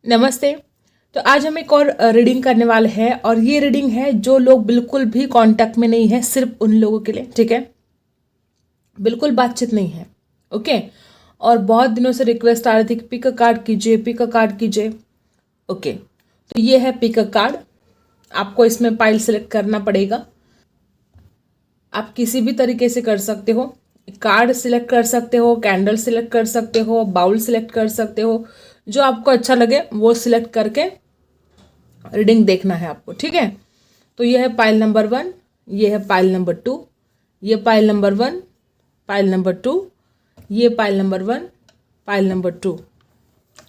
नमस्ते। तो आज हम एक और रीडिंग करने वाले हैं और ये रीडिंग है जो लोग बिल्कुल भी कांटेक्ट में नहीं है, सिर्फ उन लोगों के लिए। ठीक है, बिल्कुल बातचीत नहीं है। ओके, और बहुत दिनों से रिक्वेस्ट आ रही थी कि पिक अ कार्ड कीजिए, पिक अ कार्ड कीजिए। ओके, तो ये है पिक अ कार्ड। आपको इसमें पाइल सेलेक्ट करना पड़ेगा। आप किसी भी तरीके से कर सकते हो, कार्ड सिलेक्ट कर सकते हो, कैंडल सिलेक्ट कर सकते हो, बाउल सिलेक्ट कर सकते हो, जो आपको अच्छा लगे वो सिलेक्ट करके रीडिंग देखना है आपको। ठीक है, तो ये है पाइल नंबर 1, ये है पाइल नंबर 2, ये पाइल नंबर 1, पाइल नंबर 2, ये पाइल नंबर 1, पाइल नंबर 2।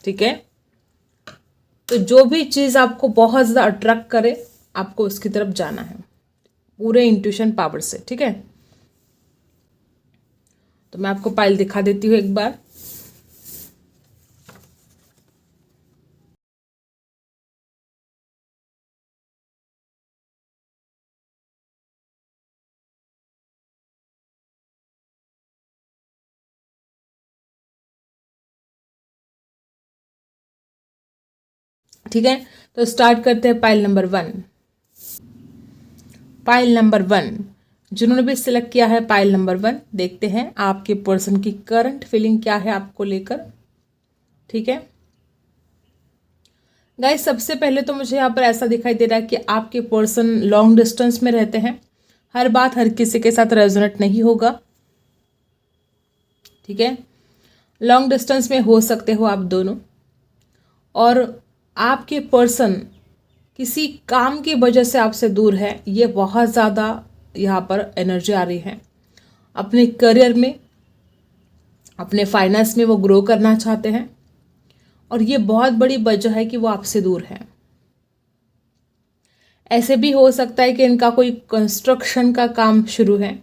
ठीक है, तो जो भी चीज़ आपको बहुत ज़्यादा अट्रैक्ट करे आपको उसकी तरफ जाना है पूरे इंट्यूशन पावर से। ठीक है, तो मैं आपको पाइल दिखा देती हूँ एक बार। ठीक है, तो स्टार्ट करते हैं पाइल नंबर 1। पाइल नंबर 1, जिन्होंने भी सिलेक्ट किया है पाइल नंबर 1, देखते हैं आपके पर्सन की करंट फीलिंग क्या है आपको लेकर। ठीक है गाइस, सबसे पहले तो मुझे यहाँ पर ऐसा दिखाई दे रहा है कि आपके पर्सन लॉन्ग डिस्टेंस में रहते हैं। हर बात हर किसी के साथ रेजोनेट नहीं होगा। ठीक है, लॉन्ग डिस्टेंस में हो सकते हो आप दोनों, और आपके पर्सन किसी काम की वजह से आपसे दूर है। ये बहुत ज़्यादा यहाँ पर एनर्जी आ रही है। अपने करियर में, अपने फाइनेंस में वो ग्रो करना चाहते हैं, और ये बहुत बड़ी वजह है कि वो आपसे दूर है। ऐसे भी हो सकता है कि इनका कोई कंस्ट्रक्शन का काम शुरू है,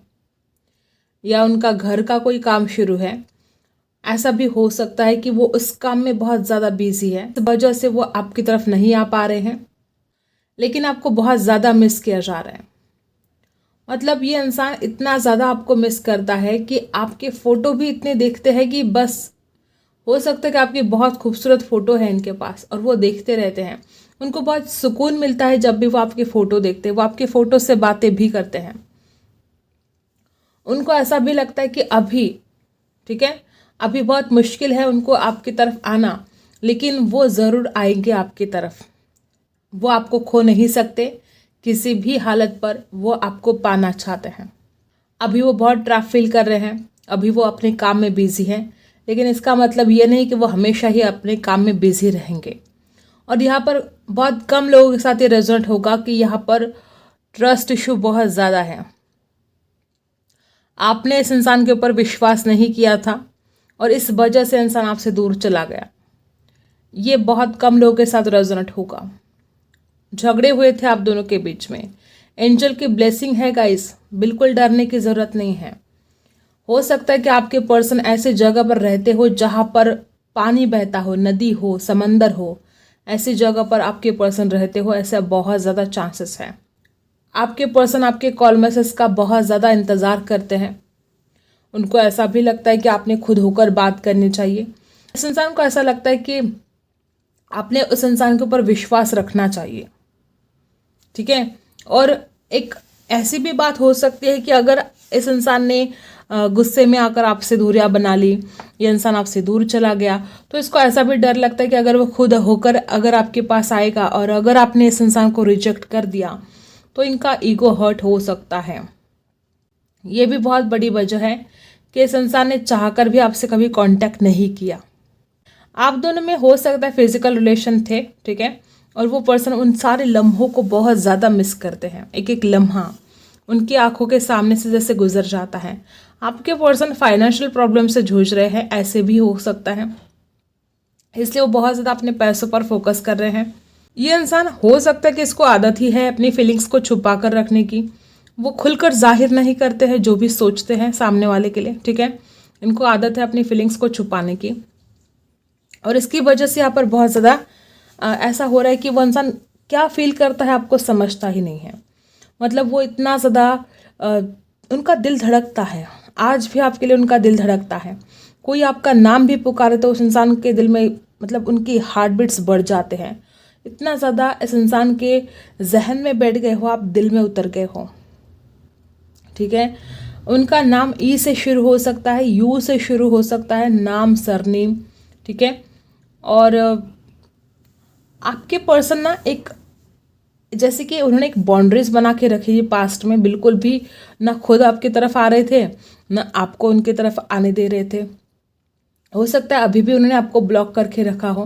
या उनका घर का कोई काम शुरू है। ऐसा भी हो सकता है कि वो उस काम में बहुत ज़्यादा बिजी है, इस वजह से वो आपकी तरफ नहीं आ पा रहे हैं, लेकिन आपको बहुत ज़्यादा मिस किया जा रहा है। मतलब ये इंसान इतना ज़्यादा आपको मिस करता है कि आपके फ़ोटो भी इतने देखते हैं कि बस, हो सकता है कि आपकी बहुत खूबसूरत फ़ोटो है इनके पास और वो देखते रहते हैं। उनको बहुत सुकून मिलता है जब भी वो आपकी फ़ोटो देखते हैं। वो आपके फ़ोटो से बातें भी करते हैं। उनको ऐसा भी लगता है कि अभी, ठीक है, अभी बहुत मुश्किल है उनको आपकी तरफ आना, लेकिन वो ज़रूर आएंगे आपकी तरफ। वो आपको खो नहीं सकते किसी भी हालत पर, वो आपको पाना चाहते हैं। अभी वो बहुत ट्रैप फील कर रहे हैं, अभी वो अपने काम में बिजी हैं, लेकिन इसका मतलब ये नहीं कि वो हमेशा ही अपने काम में बिजी रहेंगे। और यहाँ पर बहुत कम लोगों के साथ ये रेजोनेट होगा कि यहाँ पर ट्रस्ट इशू बहुत ज़्यादा है। आपने इस इंसान के ऊपर विश्वास नहीं किया था और इस वजह से इंसान आपसे दूर चला गया। ये बहुत कम लोगों के साथ रेजोनेट होगा। झगड़े हुए थे आप दोनों के बीच में। एंजल की ब्लेसिंग है गाइस, बिल्कुल डरने की ज़रूरत नहीं है। हो सकता है कि आपके पर्सन ऐसे जगह पर रहते हो जहाँ पर पानी बहता हो, नदी हो, समंदर हो। ऐसी जगह पर आपके पर्सन रहते हो, ऐसा बहुत ज़्यादा चांसेस है। आपके पर्सन आपके कॉल मैसेज का बहुत ज़्यादा इंतज़ार करते हैं। उनको ऐसा भी लगता है कि आपने खुद होकर बात करनी चाहिए। इस इंसान को ऐसा लगता है कि आपने उस इंसान के ऊपर विश्वास रखना चाहिए। ठीक है, और एक ऐसी भी बात हो सकती है कि अगर इस इंसान ने गुस्से में आकर आपसे दूरियां बना ली, ये इंसान आपसे दूर चला गया, तो इसको ऐसा भी डर लगता है कि अगर वो खुद होकर अगर आपके पास आएगा और अगर आपने इस इंसान को रिजेक्ट कर दिया तो इनका ईगो हर्ट हो सकता है। ये भी बहुत बड़ी वजह है कि इस इंसान ने चाहकर भी आपसे कभी कांटेक्ट नहीं किया। आप दोनों में हो सकता है फिजिकल रिलेशन थे, ठीक है, और वो पर्सन उन सारे लम्हों को बहुत ज़्यादा मिस करते हैं। एक एक लम्हा उनकी आंखों के सामने से जैसे गुजर जाता है। आपके पर्सन फाइनेंशियल प्रॉब्लम से जूझ रहे हैं, ऐसे भी हो सकता है, इसलिए वो बहुत ज़्यादा अपने पैसों पर फोकस कर रहे हैं। ये इंसान हो सकता है कि इसको आदत ही है अपनी फीलिंग्स को छुपा कर रखने की। वो खुलकर जाहिर नहीं करते हैं जो भी सोचते हैं सामने वाले के लिए। ठीक है, इनको आदत है अपनी फीलिंग्स को छुपाने की, और इसकी वजह से यहाँ पर बहुत ज़्यादा ऐसा हो रहा है कि वो इंसान क्या फील करता है आपको समझता ही नहीं है। मतलब वो इतना ज़्यादा उनका दिल धड़कता है, आज भी आपके लिए उनका दिल धड़कता है। कोई आपका नाम भी पुकारे तो उस इंसान के दिल में मतलब उनकी हार्ट बीट्स बढ़ जाते हैं। इतना ज़्यादा इस इंसान के जहन में बैठ गए हो, आप दिल में उतर गए हो। ठीक है, उनका नाम ई से शुरू हो सकता है, यू से शुरू हो सकता है, नाम, सरनेम। ठीक है, और आपके पर्सन ना एक जैसे कि उन्होंने एक बाउंड्रीज बना के रखी है पास्ट में, बिल्कुल भी ना खुद आपकी तरफ आ रहे थे ना आपको उनकी तरफ आने दे रहे थे। हो सकता है अभी भी उन्होंने आपको ब्लॉक करके रखा हो,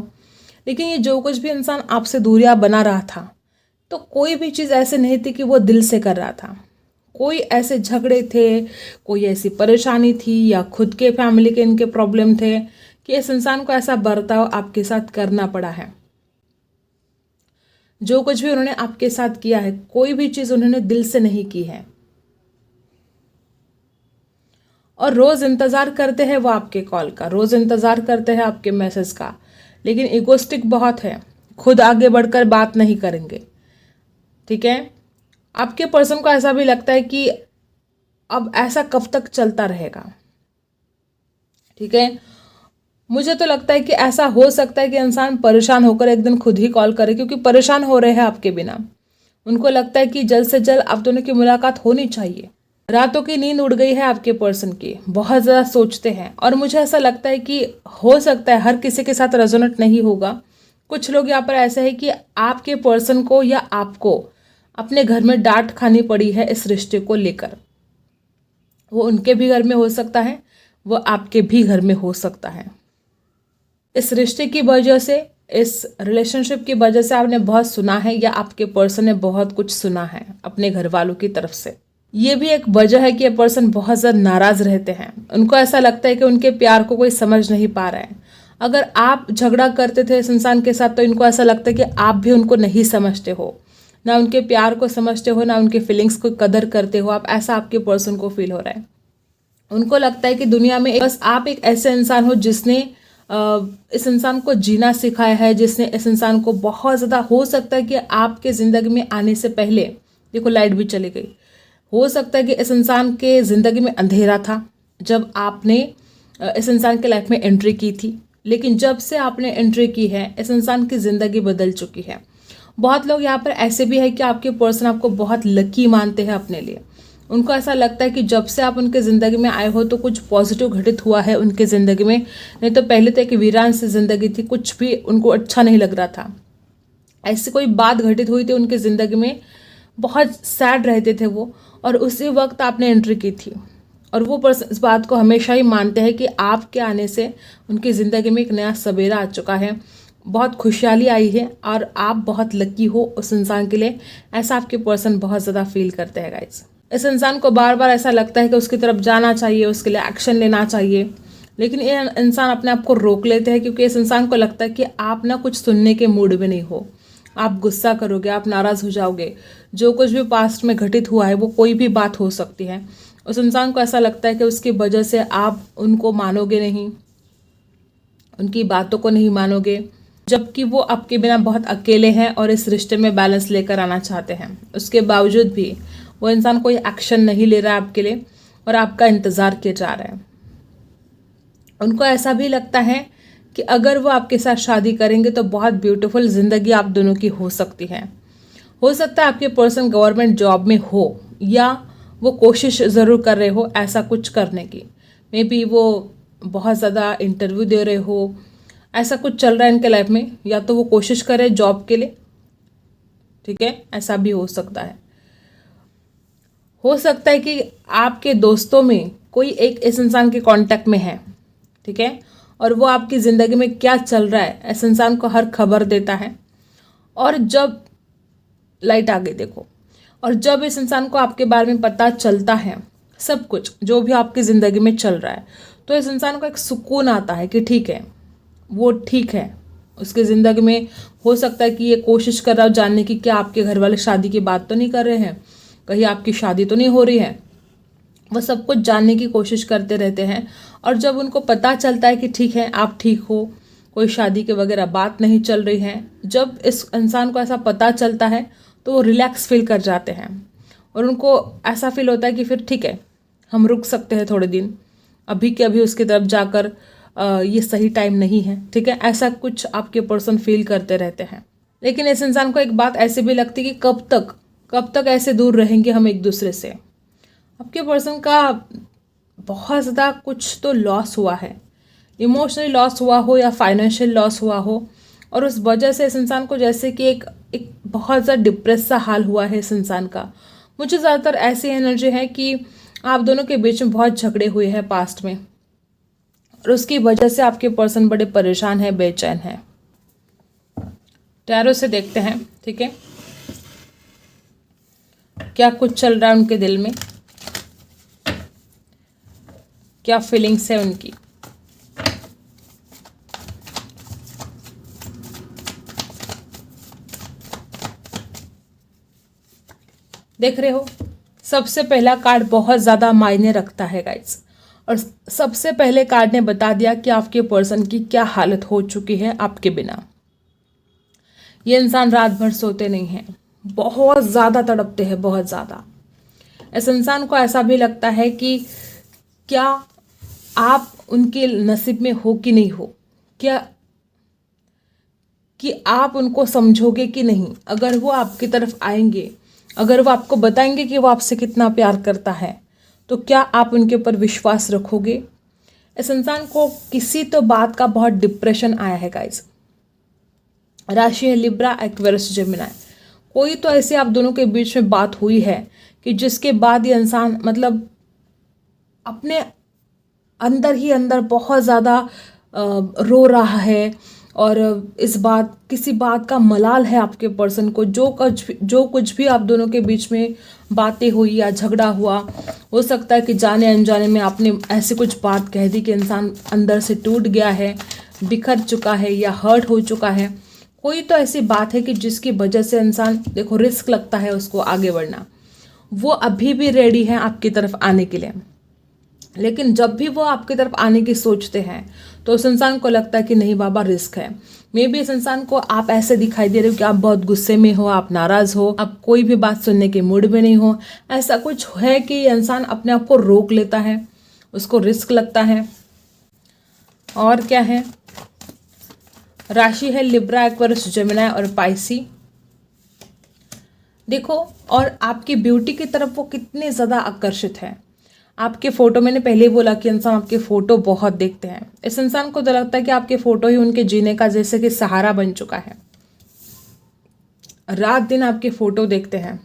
लेकिन ये जो कुछ भी इंसान आपसे दूरियां बना रहा था, तो कोई भी चीज़ ऐसे नहीं थी कि वो दिल से कर रहा था। कोई ऐसे झगड़े थे, कोई ऐसी परेशानी थी, या खुद के फैमिली के इनके प्रॉब्लम थे कि इस इंसान को ऐसा बर्ताव आपके साथ करना पड़ा है। जो कुछ भी उन्होंने आपके साथ किया है, कोई भी चीज़ उन्होंने दिल से नहीं की है, और रोज़ इंतज़ार करते हैं वो आपके कॉल का, रोज़ इंतज़ार करते हैं आपके मैसेज का, लेकिन इगोस्टिक बहुत है, खुद आगे बढ़कर बात नहीं करेंगे। ठीक है, आपके पर्सन को ऐसा भी लगता है कि अब ऐसा कब तक चलता रहेगा। ठीक है, मुझे तो लगता है कि ऐसा हो सकता है कि इंसान परेशान होकर एक दिन खुद ही कॉल करे, क्योंकि परेशान हो रहे हैं आपके बिना। उनको लगता है कि जल्द से जल्द आप दोनों की मुलाकात होनी चाहिए। रातों की नींद उड़ गई है आपके पर्सन की, बहुत ज़्यादा सोचते हैं, और मुझे ऐसा लगता है कि हो सकता है हर किसी के साथ रेजोनेट नहीं होगा। कुछ लोग यहाँ पर ऐसे है कि आपके पर्सन को या आपको अपने घर में डांट खानी पड़ी है इस रिश्ते को लेकर। वो उनके भी घर में हो सकता है, वो आपके भी घर में हो सकता है। इस रिश्ते की वजह से, इस रिलेशनशिप की वजह से आपने बहुत सुना है, या आपके पर्सन ने बहुत कुछ सुना है अपने घर वालों की तरफ से। ये भी एक वजह है कि ये पर्सन बहुत ज़्यादा नाराज़ रहते हैं। उनको ऐसा लगता है कि उनके प्यार को कोई समझ नहीं पा रहा है। अगर आप झगड़ा करते थे इस इंसान के साथ, तो इनको ऐसा लगता है कि आप भी उनको नहीं समझते हो, ना उनके प्यार को समझते हो, ना उनके फीलिंग्स को कदर करते हो आप। ऐसा आपके पर्सन को फील हो रहा है। उनको लगता है कि दुनिया में बस आप एक ऐसे इंसान हो जिसने इस इंसान को जीना सिखाया है, जिसने इस इंसान को बहुत ज़्यादा, हो सकता है कि आपके ज़िंदगी में आने से पहले, देखो लाइट भी चली गई, हो सकता है कि इस इंसान के ज़िंदगी में अंधेरा था जब आपने इस इंसान के लाइफ में एंट्री की थी, लेकिन जब से आपने एंट्री की है इस इंसान की ज़िंदगी बदल चुकी है। बहुत लोग यहाँ पर ऐसे भी है कि आपके पर्सन आपको बहुत लकी मानते हैं अपने लिए। उनको ऐसा लगता है कि जब से आप उनके ज़िंदगी में आए हो तो कुछ पॉजिटिव घटित हुआ है उनके ज़िंदगी में, नहीं तो पहले तो एक वीरान सी ज़िंदगी थी, कुछ भी उनको अच्छा नहीं लग रहा था। ऐसी कोई बात घटित हुई थी उनकी ज़िंदगी में, बहुत सैड रहते थे वो, और उसी वक्त आपने एंट्री की थी। और वो पर्सन इस बात को हमेशा ही मानते हैं कि आपके आने से उनकी ज़िंदगी में एक नया सवेरा आ चुका है, बहुत खुशहाली आई है, और आप बहुत लकी हो उस इंसान के लिए। ऐसा आपके पर्सन बहुत ज़्यादा फील करते हैं गाइस। इस इंसान को बार बार ऐसा लगता है कि उसकी तरफ जाना चाहिए, उसके लिए एक्शन लेना चाहिए, लेकिन ये इंसान अपने आप को रोक लेते हैं, क्योंकि इस इंसान को लगता है कि आप ना कुछ सुनने के मूड में नहीं हो। आप गुस्सा करोगे, आप नाराज़ हो जाओगे। जो कुछ भी पास्ट में घटित हुआ है, वो कोई भी बात हो सकती है। उस इंसान को ऐसा लगता है कि उसकी वजह से आप उनको मानोगे नहीं, उनकी बातों को नहीं मानोगे, जबकि वो आपके बिना बहुत अकेले हैं और इस रिश्ते में बैलेंस लेकर आना चाहते हैं। उसके बावजूद भी वो इंसान कोई एक्शन नहीं ले रहा है आपके लिए, और आपका इंतज़ार किया जा रहा है। उनको ऐसा भी लगता है कि अगर वो आपके साथ शादी करेंगे तो बहुत ब्यूटीफुल ज़िंदगी आप दोनों की हो सकती है। हो सकता है आपके पर्सन गवर्नमेंट जॉब में हो, या वो कोशिश ज़रूर कर रहे हो ऐसा कुछ करने की। मे बी वो बहुत ज़्यादा इंटरव्यू दे रहे हो, ऐसा कुछ चल रहा है इनके लाइफ में, या तो वो कोशिश करे जॉब के लिए। ठीक है, ऐसा भी हो सकता है। हो सकता है कि आपके दोस्तों में कोई एक इस इंसान के कांटेक्ट में है, ठीक है, और वो आपकी ज़िंदगी में क्या चल रहा है इस इंसान को हर खबर देता है। और जब लाइट आ गई देखो, और जब इस इंसान को आपके बारे में पता चलता है, सब कुछ जो भी आपकी ज़िंदगी में चल रहा है, तो इस इंसान को एक सुकून आता है कि ठीक है, वो ठीक है। उसकी ज़िंदगी में हो सकता है कि ये कोशिश कर रहा हो जानने की क्या आपके घर वाले शादी की बात तो नहीं कर रहे हैं, कहीं आपकी शादी तो नहीं हो रही है। वो सब कुछ जानने की कोशिश करते रहते हैं, और जब उनको पता चलता है कि ठीक है आप ठीक हो, कोई शादी के वगैरह बात नहीं चल रही है, जब इस इंसान को ऐसा पता चलता है तो वो रिलैक्स फील कर जाते हैं, और उनको ऐसा फील होता है कि फिर ठीक है हम रुक सकते हैं थोड़े दिन, अभी के अभी उसकी तरफ जाकर ये सही टाइम नहीं है, ठीक है, ऐसा कुछ आपके पर्सन फील करते रहते हैं। लेकिन इस इंसान को एक बात ऐसी भी लगती है कि कब तक ऐसे दूर रहेंगे हम एक दूसरे से। आपके पर्सन का बहुत ज़्यादा कुछ तो लॉस हुआ है, इमोशनली लॉस हुआ हो या फाइनेंशियल लॉस हुआ हो, और उस वजह से इस इंसान को जैसे कि एक बहुत ज़्यादा डिप्रेस सा हाल हुआ है इस इंसान का। मुझे ज़्यादातर ऐसी एनर्जी है कि आप दोनों के बीच में बहुत झगड़े हुए हैं पास्ट में, और उसकी वजह से आपके पर्सन बड़े परेशान है, बेचैन है। टैरो से देखते हैं, ठीक है, क्या कुछ चल रहा है उनके दिल में, क्या फीलिंग्स है उनकी। देख रहे हो, सबसे पहला कार्ड बहुत ज़्यादा मायने रखता है गाइस, और सबसे पहले कार्ड ने बता दिया कि आपके पर्सन की क्या हालत हो चुकी है आपके बिना। ये इंसान रात भर सोते नहीं हैं, बहुत ज़्यादा तड़पते हैं, बहुत ज़्यादा। इस इंसान को ऐसा भी लगता है कि क्या आप उनके नसीब में हो कि नहीं हो, क्या कि आप उनको समझोगे कि नहीं। अगर वो आपकी तरफ आएंगे, अगर वो आपको बताएंगे कि वो आपसे कितना प्यार करता है, तो क्या आप उनके ऊपर विश्वास रखोगे। इस इंसान को किसी तो बात का बहुत डिप्रेशन आया है गाइस। राशि है लिब्रा, एक्वेरियस, जेमिनी। कोई तो ऐसे आप दोनों के बीच में बात हुई है कि जिसके बाद ये इंसान मतलब अपने अंदर ही अंदर बहुत ज़्यादा रो रहा है, और किसी बात का मलाल है आपके पर्सन को। जो कुछ भी आप दोनों के बीच में बातें हुई या झगड़ा हुआ, हो सकता है कि जाने अनजाने में आपने ऐसी कुछ बात कह दी कि इंसान अंदर से टूट गया है, बिखर चुका है या हर्ट हो चुका है। कोई तो ऐसी बात है कि जिसकी वजह से इंसान, देखो, रिस्क लगता है उसको आगे बढ़ना। वो अभी भी रेडी है आपकी तरफ आने के लिए, लेकिन जब भी वो आपकी तरफ आने की सोचते हैं तो उस इंसान को लगता है कि नहीं बाबा, रिस्क है। मे बी इस इंसान को आप ऐसे दिखाई दे रहे हो कि आप बहुत गुस्से में हो, आप नाराज़ हो, आप कोई भी बात सुनने के मूड में नहीं हो। ऐसा कुछ है कि इंसान अपने आप को रोक लेता है, उसको रिस्क लगता है। और क्या है, राशि है लिब्रा, एक्वेरियस, जेमिनी और पाइसी। देखो, और आपकी ब्यूटी की तरफ वो कितने ज़्यादा आकर्षित है। आपके फ़ोटो, मैंने पहले ही बोला कि इंसान आपके फ़ोटो बहुत देखते हैं। इस इंसान को तो लगता है कि आपके फ़ोटो ही उनके जीने का जैसे कि सहारा बन चुका है। रात दिन आपके फ़ोटो देखते हैं।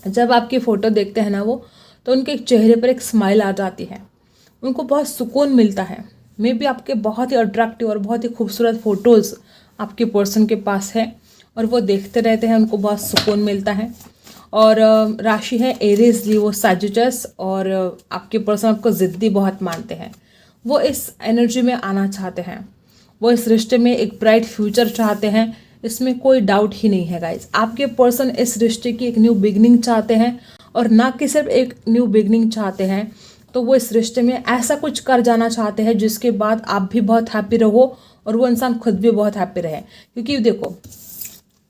जब आपकी फ़ोटो देखते हैं ना वो, तो उनके चेहरे पर एक स्माइल आ जाती है, उनको बहुत सुकून मिलता है। मे बी आपके बहुत ही अट्रैक्टिव और बहुत ही खूबसूरत फ़ोटोज़ आपके पर्सन के पास है, और वो देखते रहते हैं, उनको बहुत सुकून मिलता है। और राशि है एरीज, लियो, सैजिटस, और आपके पर्सन आपको ज़िद्दी बहुत मानते हैं। वो इस एनर्जी में आना चाहते हैं, वो इस रिश्ते में एक ब्राइट फ्यूचर चाहते हैं, इसमें कोई डाउट ही नहीं है गाइज। आपके पर्सन इस रिश्ते की एक न्यू बिगनिंग चाहते हैं, और ना कि सिर्फ एक न्यू बिगनिंग चाहते हैं, तो वो इस रिश्ते में ऐसा कुछ कर जाना चाहते हैं जिसके बाद आप भी बहुत हैप्पी रहो और वो इंसान खुद भी बहुत हैप्पी रहे। क्योंकि देखो,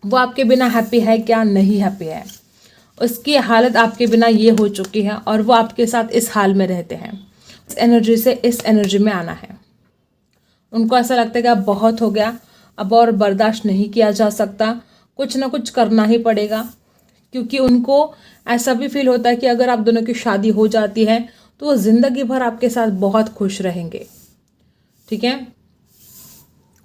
वो आपके बिना हैप्पी है क्या, नहीं हैप्पी है। उसकी हालत आपके बिना ये हो चुकी है, और वो आपके साथ इस हाल में रहते हैं। इस एनर्जी से इस एनर्जी में आना है। उनको ऐसा लगता है कि अब बहुत हो गया, अब और बर्दाश्त नहीं किया जा सकता, कुछ ना कुछ करना ही पड़ेगा। क्योंकि उनको ऐसा भी फील होता है कि अगर आप दोनों की शादी हो जाती है तो वो ज़िंदगी भर आपके साथ बहुत खुश रहेंगे, ठीक है।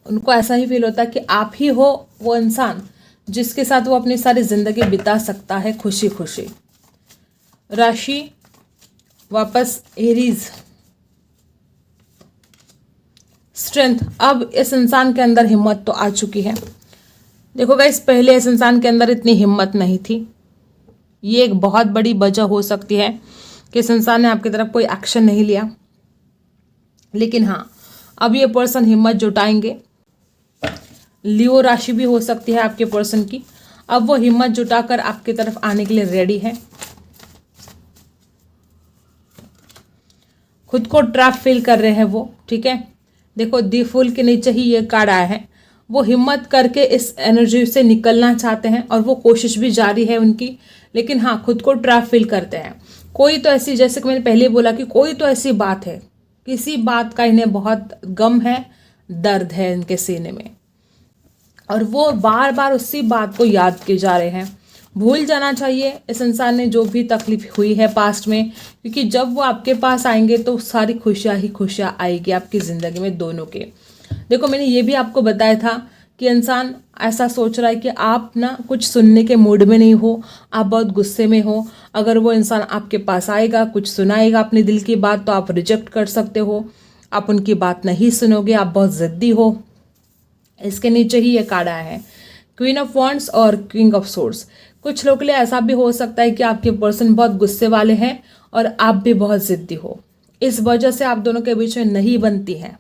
उनको ऐसा ही फील होता है कि आप ही हो वो इंसान जिसके साथ वो अपनी सारी ज़िंदगी बिता सकता है खुशी खुशी। राशि वापस एरीज, स्ट्रेंथ। अब इस इंसान के अंदर हिम्मत तो आ चुकी है। देखो गाइस, पहले इस इंसान के अंदर इतनी हिम्मत नहीं थी। ये एक बहुत बड़ी वजह हो सकती है कि इस इंसान ने आपकी तरफ कोई एक्शन नहीं लिया। लेकिन हाँ, अब ये पर्सन हिम्मत जुटाएंगे। लियो राशि भी हो सकती है आपके पर्सन की। अब वो हिम्मत जुटाकर आपकी तरफ आने के लिए रेडी है। खुद को ट्रैप फील कर रहे हैं वो, ठीक है। देखो, दी फूल के नीचे ही ये कार्ड आया है। वो हिम्मत करके इस एनर्जी से निकलना चाहते हैं, और वो कोशिश भी जारी है उनकी। लेकिन हाँ, खुद को ट्रैप फील करते हैं। कोई तो ऐसी, जैसे कि मैंने पहले बोला कि कोई तो ऐसी बात है किसी बात का इन्हें बहुत गम है, दर्द है इनके सीने में, और वो बार बार उसी बात को याद किए जा रहे हैं। भूल जाना चाहिए इस इंसान ने जो भी तकलीफ हुई है पास्ट में, क्योंकि जब वो आपके पास आएंगे तो सारी खुशियाँ ही खुशियाँ आएगी आपकी ज़िंदगी में दोनों के। देखो, मैंने ये भी आपको बताया था कि इंसान ऐसा सोच रहा है कि आप ना कुछ सुनने के मूड में नहीं हो, आप बहुत गुस्से में हो। अगर वो इंसान आपके पास आएगा, कुछ सुनाएगा अपने दिल की बात, तो आप रिजेक्ट कर सकते हो, आप उनकी बात नहीं सुनोगे, आप बहुत ज़िद्दी हो। इसके नीचे ही ये कार्ड आया है, क्वीन ऑफ वॉन्ड्स और किंग ऑफ सोर्ड्स। कुछ लोगों के लिए ऐसा भी हो सकता है कि आपके पर्सन बहुत गुस्से वाले हैं और आप भी बहुत ज़िद्दी हो, इस वजह से आप दोनों के बीच में नहीं बनती है।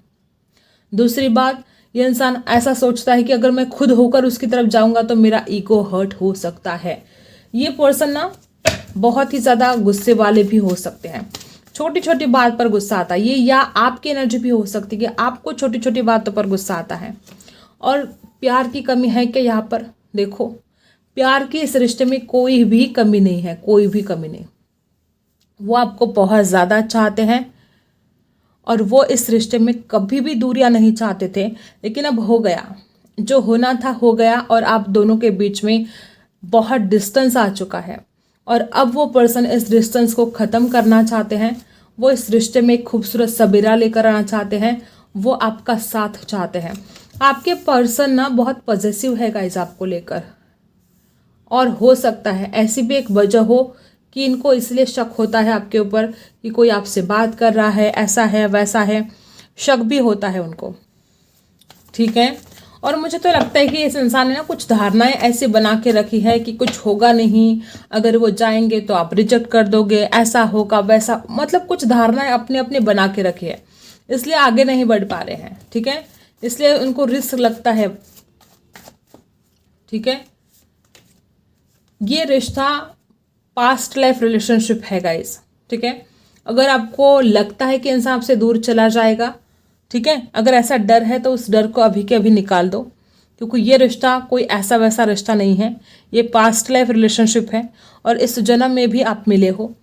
दूसरी बात, ये इंसान ऐसा सोचता है कि अगर मैं खुद होकर उसकी तरफ जाऊंगा तो मेरा ईगो हर्ट हो सकता है। ये पर्सन ना बहुत ही ज़्यादा गुस्से वाले भी हो सकते हैं, छोटी छोटी बात पर गुस्सा आता है ये, या आपकी एनर्जी भी हो सकती है कि आपको छोटी छोटी बातों पर गुस्सा आता है। और प्यार की कमी है क्या यहाँ पर? देखो, प्यार की इस रिश्ते में कोई भी कमी नहीं है, कोई भी कमी नहीं। वो आपको बहुत ज़्यादा चाहते हैं और वो इस रिश्ते में कभी भी दूरियां नहीं चाहते थे, लेकिन अब हो गया, जो होना था हो गया, और आप दोनों के बीच में बहुत डिस्टेंस आ चुका है। और अब वो पर्सन इस डिस्टेंस को ख़त्म करना चाहते हैं, वो इस रिश्ते में एक खूबसूरत सबेरा लेकर आना चाहते हैं, वो आपका साथ चाहते हैं। आपके पर्सन ना बहुत पॉजिटिव है गाइस आपको लेकर, और हो सकता है ऐसी भी एक वजह हो कि इनको इसलिए शक होता है आपके ऊपर कि कोई आपसे बात कर रहा है, ऐसा है वैसा है, शक भी होता है उनको, ठीक है। और मुझे तो लगता है कि इस इंसान ने ना कुछ धारणाएं ऐसी बना के रखी है कि कुछ होगा नहीं, अगर वो जाएंगे तो आप रिजेक्ट कर दोगे, ऐसा होगा वैसा, मतलब कुछ धारणाएं अपने अपने बना के रखी है, इसलिए आगे नहीं बढ़ पा रहे हैं, ठीक है। इसलिए उनको रिस्क लगता है, ठीक है। ये रिश्ता पास्ट लाइफ रिलेशनशिप है गाइस, ठीक है। अगर आपको लगता है कि इंसान आपसे दूर चला जाएगा, ठीक है, अगर ऐसा डर है तो उस डर को अभी के अभी निकाल दो, क्योंकि ये रिश्ता कोई ऐसा वैसा रिश्ता नहीं है, ये पास्ट लाइफ रिलेशनशिप है, और इस जन्म में भी आप मिले हो,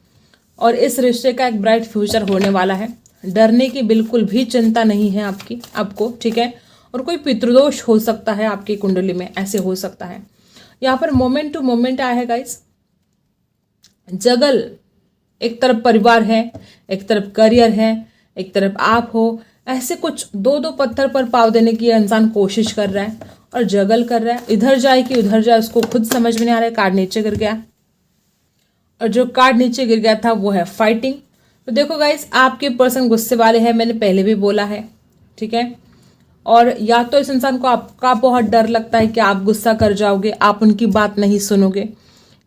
और इस रिश्ते का एक ब्राइट फ्यूचर होने वाला है। डरने की बिल्कुल भी चिंता नहीं है आपको, ठीक है। और कोई पितृदोष हो सकता है आपकी कुंडली में, ऐसे हो सकता है। यहाँ पर मोमेंट टू मोमेंट आया है गाइस, जगल, एक तरफ परिवार है, एक तरफ करियर है, एक तरफ आप हो, ऐसे कुछ दो दो पत्थर पर पाव देने की इंसान कोशिश कर रहा है और जगल कर रहा है, इधर जाए कि उधर जाए उसको खुद समझ में नहीं आ रहा है। कार्ड नीचे गिर गया, और जो कार्ड नीचे गिर गया था वो है फाइटिंग। तो देखो गाइस, आपके पर्सन गुस्से वाले हैं, मैंने पहले भी बोला है, ठीक है। और या तो इस इंसान को आपका बहुत डर लगता है कि आप गुस्सा कर जाओगे, आप उनकी बात नहीं सुनोगे,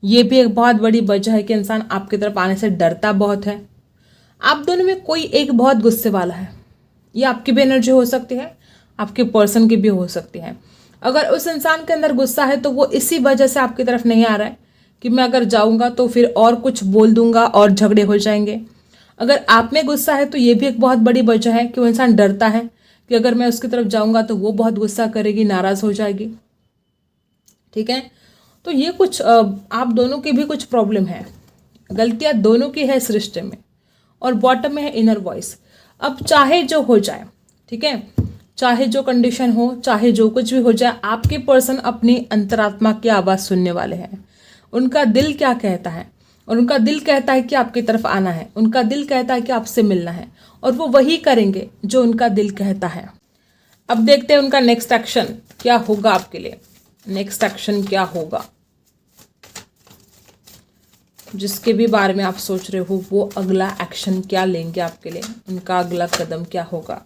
ये भी एक बहुत बड़ी वजह है कि इंसान आपकी तरफ आने से डरता बहुत है। आप दोनों में कोई एक बहुत गुस्से वाला है, ये आपकी भी एनर्जी हो सकती है, आपके पर्सन की भी हो सकती है। अगर उस इंसान के अंदर गुस्सा है तो वो इसी वजह से आपकी तरफ नहीं आ रहा है कि मैं अगर जाऊंगा तो फिर और कुछ बोल दूंगा और झगड़े हो जाएंगे। अगर आप में गुस्सा है तो ये भी एक बहुत बड़ी वजह है कि वो इंसान डरता है कि अगर मैं उसकी तरफ जाऊंगा तो वो बहुत गुस्सा करेगी, नाराज हो जाएगी, ठीक है। तो ये कुछ आप दोनों की भी कुछ प्रॉब्लम है, गलतियां दोनों की है इस रिश्ते में। और बॉटम में है इनर वॉइस। अब चाहे जो हो जाए, ठीक है, चाहे जो कंडीशन हो, चाहे जो कुछ भी हो जाए, आपके पर्सन अपनी अंतरात्मा की आवाज़ सुनने वाले हैं। उनका दिल क्या कहता है, और उनका दिल कहता है कि आपकी तरफ आना है, उनका दिल कहता है कि आपसे मिलना है, और वो वही करेंगे जो उनका दिल कहता है। अब देखते हैं उनका नेक्स्ट एक्शन क्या होगा आपके लिए। नेक्स्ट एक्शन क्या होगा, जिसके भी बारे में आप सोच रहे हो वो अगला एक्शन क्या लेंगे आपके लिए, उनका अगला कदम क्या होगा।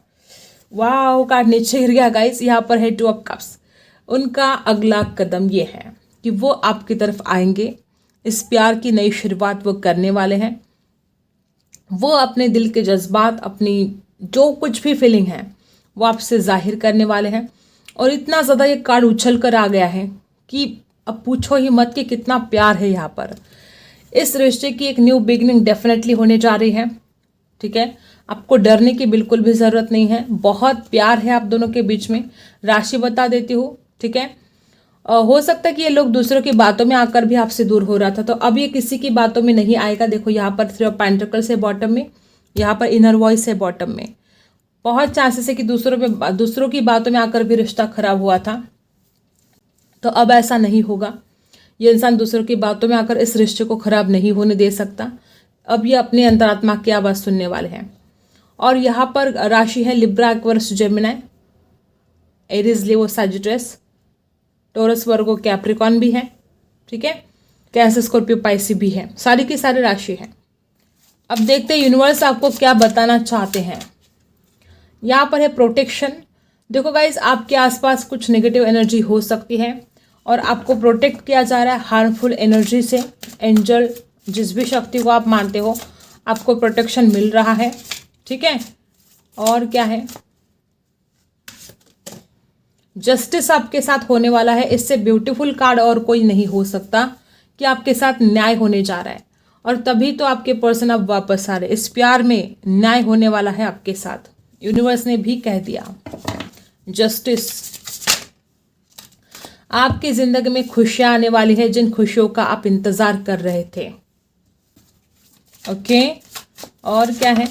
वाह, कार्ड नीचे गिर गया गाइस, यहाँ पर है 2 ऑफ कप्स। उनका अगला कदम ये है कि वो आपकी तरफ आएंगे, इस प्यार की नई शुरुआत वो करने वाले हैं। वो अपने दिल के जज्बात, अपनी जो कुछ भी फीलिंग है वो आपसे जाहिर करने वाले हैं। और इतना ज़्यादा ये कार्ड उछल कर आ गया है कि अब पूछो ही मत कि कितना प्यार है यहाँ पर। इस रिश्ते की एक न्यू बिगनिंग डेफिनेटली होने जा रही है, ठीक है। आपको डरने की बिल्कुल भी ज़रूरत नहीं है, बहुत प्यार है आप दोनों के बीच में। राशि बता देती हूँ, ठीक है। हो सकता है कि ये लोग दूसरों की बातों में आकर भी आपसे दूर हो रहा था, तो अब ये किसी की बातों में नहीं आएगा। देखो यहाँ पर 3 ऑफ पेंटिकल्स है बॉटम में, यहाँ पर इनर वॉइस है बॉटम में। बहुत चांसेस है कि दूसरों की बातों में आकर भी रिश्ता खराब हुआ था, तो अब ऐसा नहीं होगा। ये इंसान दूसरों की बातों में आकर इस रिश्ते को खराब नहीं होने दे सकता। अब ये अपने अंतरात्मा की आवाज़ सुनने वाले हैं। और यहाँ पर राशि है लिब्रा, एक्वेरियस, जेमिनी, एरीज, लियो, सैजिटेरियस, टॉरस, वर्गो, कैप्रिकॉन भी है, ठीक है, कैंसर, स्कॉर्पियो, पाइसी भी है, सारी की सारी राशि है। अब देखते हैं यूनिवर्स आपको क्या बताना चाहते हैं। यहाँ पर है प्रोटेक्शन। देखो गाइज, आपके आसपास कुछ नेगेटिव एनर्जी हो सकती है और आपको प्रोटेक्ट किया जा रहा है हार्मफुल एनर्जी से। एंजल, जिस भी शक्ति को आप मानते हो, आपको प्रोटेक्शन मिल रहा है, ठीक है। और क्या है, जस्टिस आपके साथ होने वाला है। इससे ब्यूटीफुल कार्ड और कोई नहीं हो सकता कि आपके साथ न्याय होने जा रहा है, और तभी तो आपके पर्सन अब वापस आ रहे। इस प्यार में न्याय होने वाला है आपके साथ, यूनिवर्स ने भी कह दिया। जस्टिस, आपकी जिंदगी में खुशियां आने वाली है, जिन खुशियों का आप इंतजार कर रहे थे। ओके, और क्या है,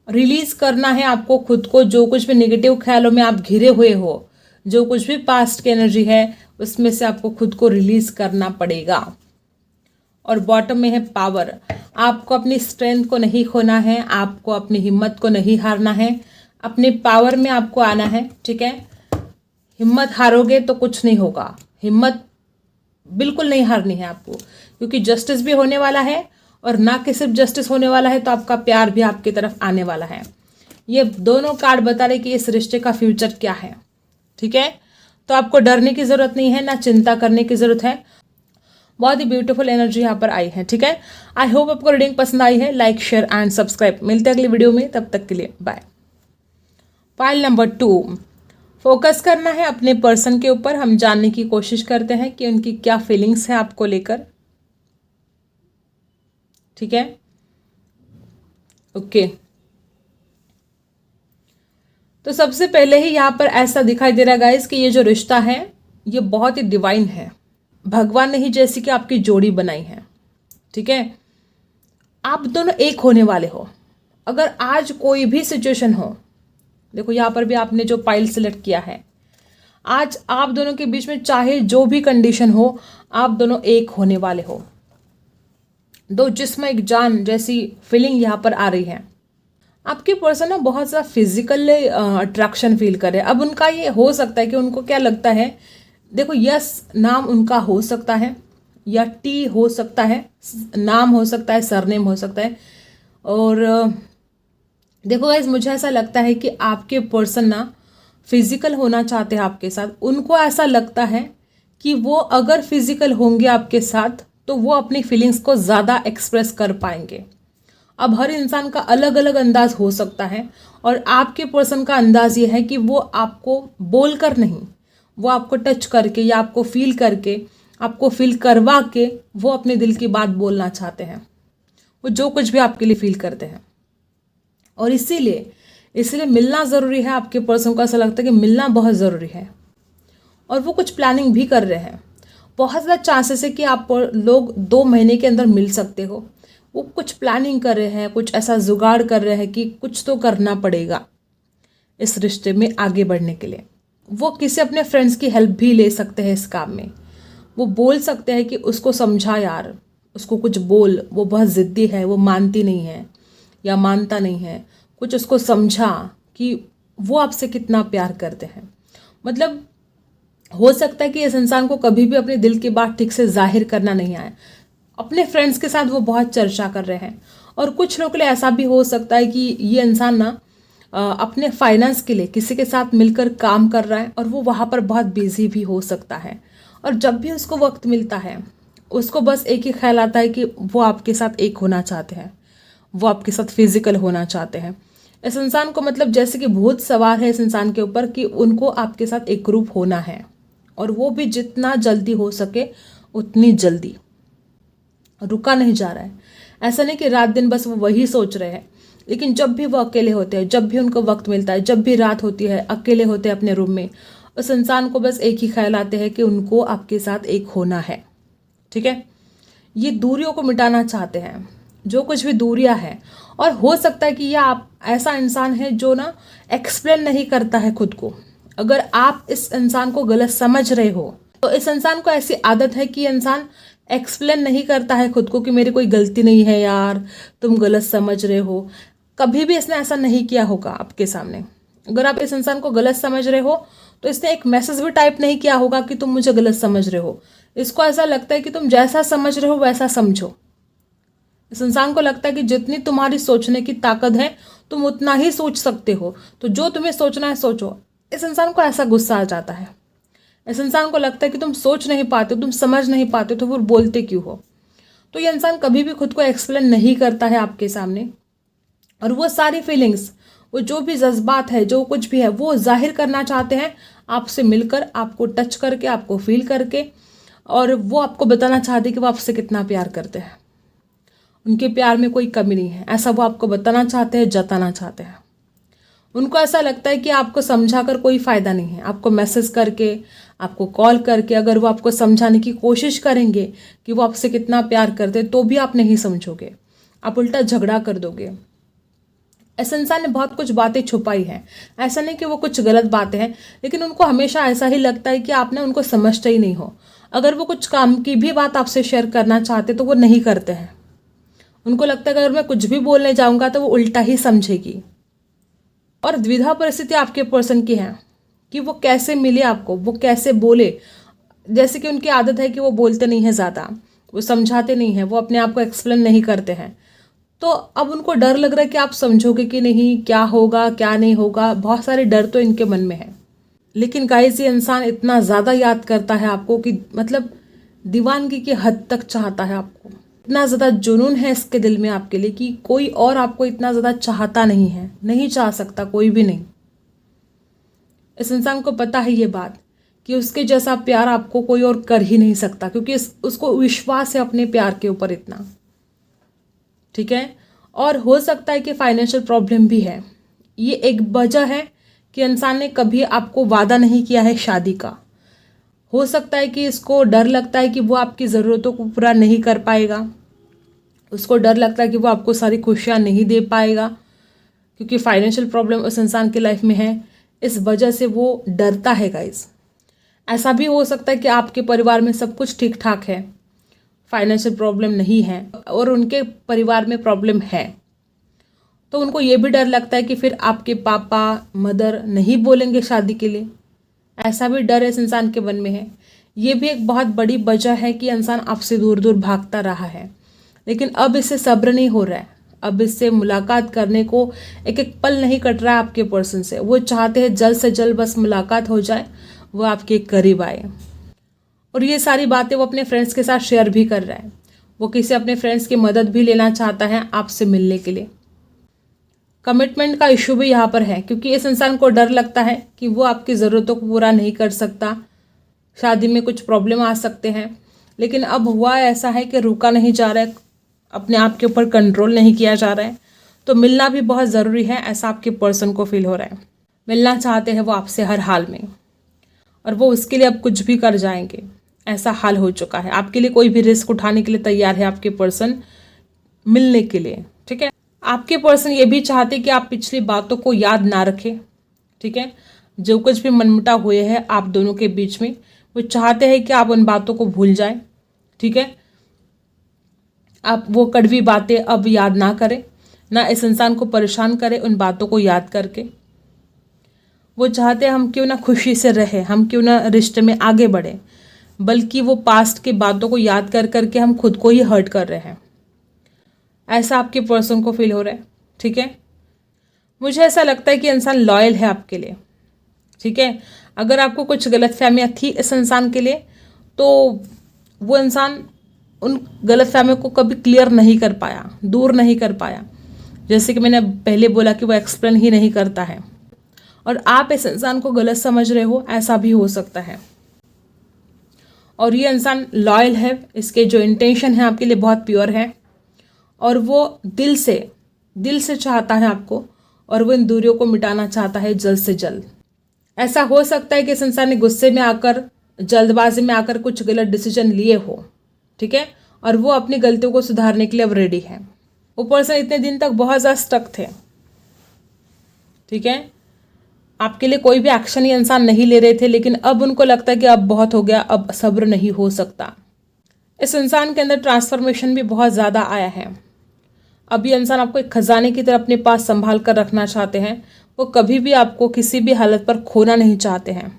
रिलीज करना है आपको खुद को। जो कुछ भी नेगेटिव ख्यालों में आप घिरे हुए हो, जो कुछ भी पास्ट की एनर्जी है, उसमें से आपको खुद को रिलीज करना पड़ेगा। और बॉटम में है पावर। आपको अपनी स्ट्रेंथ को नहीं खोना है, आपको अपनी हिम्मत को नहीं हारना है, अपने पावर में आपको आना है, ठीक है। हिम्मत हारोगे तो कुछ नहीं होगा, हिम्मत बिल्कुल नहीं हारनी है आपको, क्योंकि जस्टिस भी होने वाला है, और ना कि सिर्फ जस्टिस होने वाला है, तो आपका प्यार भी आपकी तरफ आने वाला है। ये दोनों कार्ड बता रहे कि इस रिश्ते का फ्यूचर क्या है, ठीक है। तो आपको डरने की ज़रूरत नहीं है, ना चिंता करने की ज़रूरत है। बहुत ही ब्यूटीफुल एनर्जी यहाँ पर आई है, ठीक है। आई होप आपको रीडिंग पसंद आई है। Like, share and subscribe. मिलते हैं अगली वीडियो में, तब तक के लिए बाय। फाइल नंबर 2, फोकस करना है अपने पर्सन के ऊपर। हम जानने की कोशिश करते हैं कि उनकी क्या फीलिंग्स है आपको लेकर, ठीक है। ओके, तो सबसे पहले ही यहाँ पर ऐसा दिखाई दे रहा है गाइस कि ये जो रिश्ता है ये बहुत ही डिवाइन है। भगवान ने ही जैसी कि आपकी जोड़ी बनाई है, ठीक है। आप दोनों एक होने वाले हो। अगर आज कोई भी सिचुएशन हो, देखो यहाँ पर भी आपने जो पाइल सिलेक्ट किया है, आज आप दोनों के बीच में चाहे जो भी कंडीशन हो, आप दोनों एक होने वाले हो। दो जिस्म एक जान जैसी फीलिंग यहाँ पर आ रही है। आपके पर्सन ना बहुत ज़्यादा फिजिकल अट्रैक्शन फील कर रहे हैं। अब उनका ये हो सकता है कि उनको क्या लगता है, देखो यस नाम उनका हो सकता है, या टी हो सकता है, नाम हो सकता है, सरनेम हो सकता है। और देखो गाइस, मुझे ऐसा लगता है कि आपके पर्सन ना फिजिकल होना चाहते हैं आपके साथ। उनको ऐसा लगता है कि वो अगर फिजिकल होंगे आपके साथ तो वो अपनी फीलिंग्स को ज़्यादा एक्सप्रेस कर पाएंगे। अब हर इंसान का अलग अलग अंदाज हो सकता है, और आपके पर्सन का अंदाज ये है कि वो आपको बोल कर नहीं, वो आपको टच करके या आपको फील करके, आपको फील करवा के वो अपने दिल की बात बोलना चाहते हैं। वो जो कुछ भी आपके लिए फील करते हैं, और इसीलिए मिलना ज़रूरी है। आपके पर्सन को ऐसा लगता है कि मिलना बहुत ज़रूरी है, और वो कुछ प्लानिंग भी कर रहे हैं। बहुत ज़्यादा चांसेस है कि आप लोग 2 महीने के अंदर मिल सकते हो। वो कुछ प्लानिंग कर रहे हैं, कुछ ऐसा जुगाड़ कर रहे हैं कि कुछ तो करना पड़ेगा इस रिश्ते में आगे बढ़ने के लिए। वो किसी अपने फ्रेंड्स की हेल्प भी ले सकते हैं इस काम में। वो बोल सकते हैं कि उसको समझा यार, उसको कुछ बोल, वो बहुत ज़िद्दी है, वो मानती नहीं है या मानता नहीं है, कुछ उसको समझा कि वो आपसे कितना प्यार करते हैं। मतलब हो सकता है कि इस इंसान को कभी भी अपने दिल की बात ठीक से जाहिर करना नहीं आए। अपने फ्रेंड्स के साथ वो बहुत चर्चा कर रहे हैं, और कुछ लोगों के लिए ऐसा भी हो सकता है कि ये इंसान ना अपने फाइनेंस के लिए किसी के साथ मिलकर काम कर रहा है, और वो वहाँ पर बहुत बिजी भी हो सकता है। और जब भी उसको वक्त मिलता है, उसको बस एक ही ख्याल आता है कि वो आपके साथ एक होना चाहते हैं, वो आपके साथ फिजिकल होना चाहते हैं। इस इंसान को मतलब जैसे कि भूत सवार है इस इंसान के ऊपर कि उनको आपके साथ एक ग्रुप होना है, और वो भी जितना जल्दी हो सके उतनी जल्दी। रुका नहीं जा रहा है। ऐसा नहीं कि रात दिन बस वो वही सोच रहे हैं, लेकिन जब भी वो अकेले होते हैं, जब भी उनको वक्त मिलता है, जब भी रात होती है, अकेले होते हैं अपने रूम में, उस इंसान को बस एक ही ख्याल आते हैं कि उनको आपके साथ एक होना है, ठीक है। ये दूरियों को मिटाना चाहते हैं। जो कुछ भी दूरियां हैं। और हो सकता है कि यह आप ऐसा इंसान है जो ना एक्सप्लेन नहीं करता है खुद को। अगर आप इस इंसान को गलत समझ रहे हो तो इस इंसान को ऐसी आदत है कि इंसान एक्सप्लेन नहीं करता है खुद को कि मेरी कोई गलती नहीं है यार, तुम गलत समझ रहे हो। कभी भी इसने ऐसा नहीं किया होगा आपके सामने। अगर आप इस इंसान को गलत समझ रहे हो तो इसने एक मैसेज भी टाइप नहीं किया होगा कि तुम मुझे गलत समझ रहे हो। इसको ऐसा लगता है कि तुम जैसा समझ रहे हो वैसा समझो। इस इंसान को लगता है कि जितनी तुम्हारी सोचने की ताकत है तुम उतना ही सोच सकते हो, तो जो तुम्हें सोचना है सोचो। इस इंसान को ऐसा गुस्सा आ जाता है। इस इंसान को लगता है कि तुम सोच नहीं पाते, तुम समझ नहीं पाते, तो फिर बोलते क्यों हो। तो ये इंसान कभी भी खुद को एक्सप्लेन नहीं करता है आपके सामने, और वो सारी फीलिंग्स, वो जो भी जज्बात है, जो कुछ भी है, वो जाहिर करना चाहते हैं आपसे मिलकर, आपको टच करके, आपको फील करके। और वो आपको बताना चाहते हैं कि वो आपसे कितना प्यार करते हैं, उनके प्यार में कोई कमी नहीं है, ऐसा वो आपको बताना चाहते हैं, जताना चाहते हैं। उनको ऐसा लगता है कि आपको समझाकर कोई फ़ायदा नहीं है। आपको मैसेज करके, आपको कॉल करके अगर वो आपको समझाने की कोशिश करेंगे कि वो आपसे कितना प्यार करते हैं, तो भी आप नहीं समझोगे, आप उल्टा झगड़ा कर दोगे। इस इंसान ने बहुत कुछ बातें छुपाई हैं। ऐसा नहीं कि वो कुछ गलत बातें हैं, लेकिन उनको हमेशा ऐसा ही लगता है कि आपने उनको समझते ही नहीं हो। अगर वो कुछ काम की भी बात आपसे शेयर करना चाहते तो वो नहीं करते हैं। उनको लगता है कि अगर मैं कुछ भी बोलने जाऊंगा तो वो उल्टा ही समझेगी। और द्विधा परिस्थिति आपके पर्सन की है कि वो कैसे मिले आपको, वो कैसे बोले। जैसे कि उनकी आदत है कि वो बोलते नहीं है ज़्यादा, वो समझाते नहीं हैं, वो अपने आप को एक्सप्लेन नहीं करते हैं। तो अब उनको डर लग रहा है कि आप समझोगे कि नहीं, क्या होगा क्या नहीं होगा, बहुत सारे डर तो इनके मन में है। लेकिन गाइस, ये इंसान इतना ज़्यादा याद करता है आपको कि मतलब दीवानगी की हद तक चाहता है आपको। इतना ज़्यादा जुनून है इसके दिल में आपके लिए कि कोई और आपको इतना ज़्यादा चाहता नहीं है, नहीं चाह सकता कोई भी नहीं। इस इंसान को पता है ये बात कि उसके जैसा प्यार आपको कोई और कर ही नहीं सकता, क्योंकि उसको विश्वास है अपने प्यार के ऊपर इतना। ठीक है। और हो सकता है कि फाइनेंशियल प्रॉब्लम भी है। ये एक वजह है कि इंसान ने कभी आपको वादा नहीं किया है शादी का। हो सकता है कि इसको डर लगता है कि वो आपकी ज़रूरतों को पूरा नहीं कर पाएगा, उसको डर लगता है कि वो आपको सारी खुशियाँ नहीं दे पाएगा, क्योंकि फाइनेंशियल प्रॉब्लम उस इंसान की लाइफ में है। इस वजह से वो डरता है गाइस। ऐसा भी हो सकता है कि आपके परिवार में सब कुछ ठीक ठाक है, फाइनेंशियल प्रॉब्लम नहीं है, और उनके परिवार में प्रॉब्लम है, तो उनको ये भी डर लगता है कि फिर आपके पापा मदर नहीं बोलेंगे शादी के लिए। ऐसा भी डर इस इंसान के मन में है। ये भी एक बहुत बड़ी वजह है कि इंसान आपसे दूर दूर भागता रहा है। लेकिन अब इससे सब्र नहीं हो रहा है, अब इससे मुलाकात करने को एक एक पल नहीं कट रहा है आपके पर्सन से। वो चाहते हैं जल्द से जल्द बस मुलाकात हो जाए, वो आपके करीब आए। और ये सारी बातें वो अपने फ्रेंड्स के साथ शेयर भी कर रहा है। वो किसी अपने फ्रेंड्स की मदद भी लेना चाहता है आपसे मिलने के लिए। कमिटमेंट का इशू भी यहाँ पर है, क्योंकि इस इंसान को डर लगता है कि वो आपकी ज़रूरतों को पूरा नहीं कर सकता, शादी में कुछ प्रॉब्लम आ सकते हैं। लेकिन अब हुआ ऐसा है कि रुका नहीं जा रहा है, अपने आप के ऊपर कंट्रोल नहीं किया जा रहा है। तो मिलना भी बहुत ज़रूरी है, ऐसा आपके पर्सन को फील हो रहा है। मिलना चाहते हैं वो आपसे हर हाल में, और वो उसके लिए अब कुछ भी कर जाएंगे, ऐसा हाल हो चुका है। आपके लिए कोई भी रिस्क उठाने के लिए तैयार है आपके पर्सन मिलने के लिए। ठीक है। आपके पर्सन ये भी चाहते कि आप पिछली बातों को याद ना रखें। ठीक है। जो कुछ भी मनमुटाव हुए हैं आप दोनों के बीच में, वो चाहते हैं कि आप उन बातों को भूल जाएं। ठीक है। आप वो कड़वी बातें अब याद ना करें, ना इस इंसान को परेशान करें उन बातों को याद करके। वो चाहते हैं हम क्यों ना खुशी से रहें, हम क्यों ना रिश्ते में आगे बढ़ें, बल्कि वो पास्ट की बातों को याद कर करके हम खुद को ही हर्ट कर रहे हैं। ऐसा आपके पर्सन को फील हो रहा है। ठीक है। मुझे ऐसा लगता है कि इंसान लॉयल है आपके लिए। ठीक है। अगर आपको कुछ गलतफहमियां थी इस इंसान के लिए, तो वो इंसान उन गलतफहमियों को कभी क्लियर नहीं कर पाया, दूर नहीं कर पाया। जैसे कि मैंने पहले बोला कि वो एक्सप्लेन ही नहीं करता है, और आप इस इंसान को गलत समझ रहे हो, ऐसा भी हो सकता है। और ये इंसान लॉयल है, इसके जो इंटेंशन है आपके लिए बहुत प्योर है, और वो दिल से चाहता है आपको, और वो इन दूरियों को मिटाना चाहता है जल्द से जल्द। ऐसा हो सकता है कि इस इंसान ने गुस्से में आकर, जल्दबाजी में आकर कुछ गलत डिसीजन लिए हो। ठीक है। और वो अपनी गलतियों को सुधारने के लिए अब रेडी है। वो पर्सन इतने दिन तक बहुत ज़्यादा स्टक थे, ठीक है, आपके लिए कोई भी एक्शन ये इंसान नहीं ले रहे थे, लेकिन अब उनको लगता है कि अब बहुत हो गया, अब सब्र नहीं हो सकता। इस इंसान के अंदर ट्रांसफॉर्मेशन भी बहुत ज़्यादा आया है। अब ये इंसान आपको एक खजाने की तरह अपने पास संभाल कर रखना चाहते हैं। वो कभी भी आपको किसी भी हालत पर खोना नहीं चाहते हैं।